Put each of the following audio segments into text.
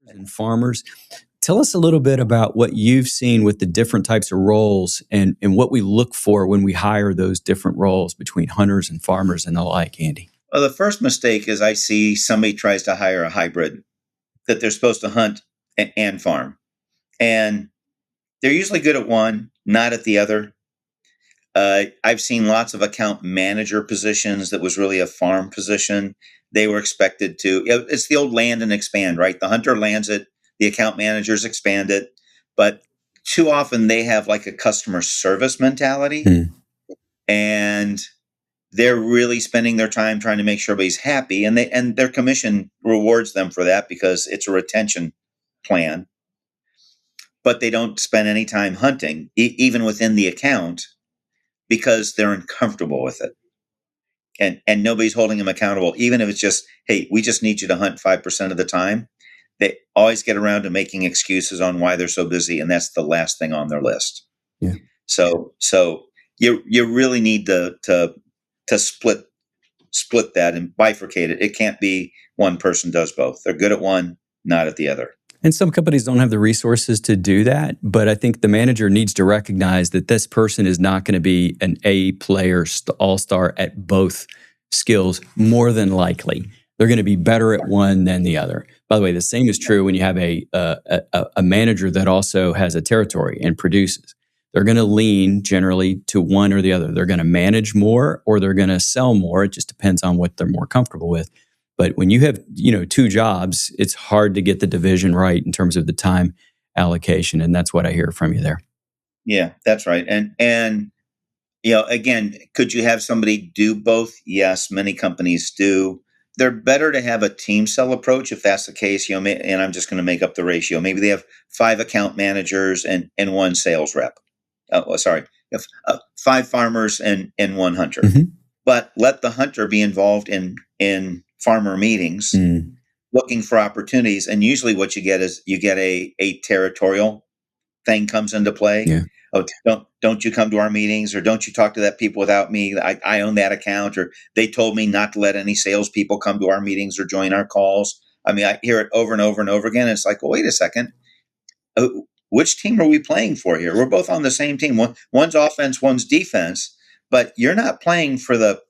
and farmers. Tell us a little bit about what you've seen with the different types of roles and what we look for when we hire those different roles between hunters and farmers and the like, Andy. Well, the first mistake is I see somebody tries to hire a hybrid that they're supposed to hunt and farm. And they're usually good at one, not at the other. I've seen lots of account manager positions that was really a farm position. They were expected to, it's the old land and expand, right? The hunter lands it, the account managers expand it. But too often they have like a customer service mentality. And they're really spending their time trying to make sure everybody's happy. And their commission rewards them for that because it's a retention plan. But they don't spend any time hunting, even within the account, because they're uncomfortable with it. And nobody's holding them accountable, even if it's just, hey, we just need you to hunt 5% of the time. They always get around to making excuses on why they're so busy, and that's the last thing on their list. Yeah. So you really need to split that and bifurcate it. It can't be one person does both. They're good at one, not at the other. And some companies don't have the resources to do that, but I think the manager needs to recognize that this person is not going to be an A player, all-star at both skills, more than likely. They're going to be better at one than the other. By the way, the same is true when you have a manager that also has a territory and produces. They're going to lean generally to one or the other. They're going to manage more or they're going to sell more. It just depends on what they're more comfortable with. But when you have, two jobs, it's hard to get the division right in terms of the time allocation. And that's what I hear from you there. Yeah, that's right. And again, could you have somebody do both? Yes, many companies do. They're better to have a team sell approach if that's the case. And I'm just going to make up the ratio. Maybe they have 5 account managers and 1 sales rep. 5 farmers and 1 hunter. Mm-hmm. But let the hunter be involved in farmer meetings, looking for opportunities. And usually what you get is a territorial thing comes into play. Yeah. Oh, don't you come to our meetings, or don't you talk to that people without me? I own that account, or they told me not to let any salespeople come to our meetings or join our calls. I mean, I hear it over and over and over again. It's like, well, wait a second. Which team are we playing for here? We're both on the same team. One's offense, one's defense, but you're not playing for the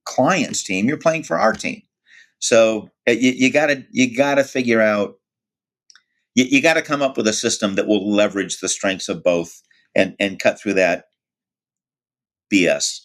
client's team. You're playing for our team. So you gotta figure out. You got to come up with a system that will leverage the strengths of both and cut through that BS.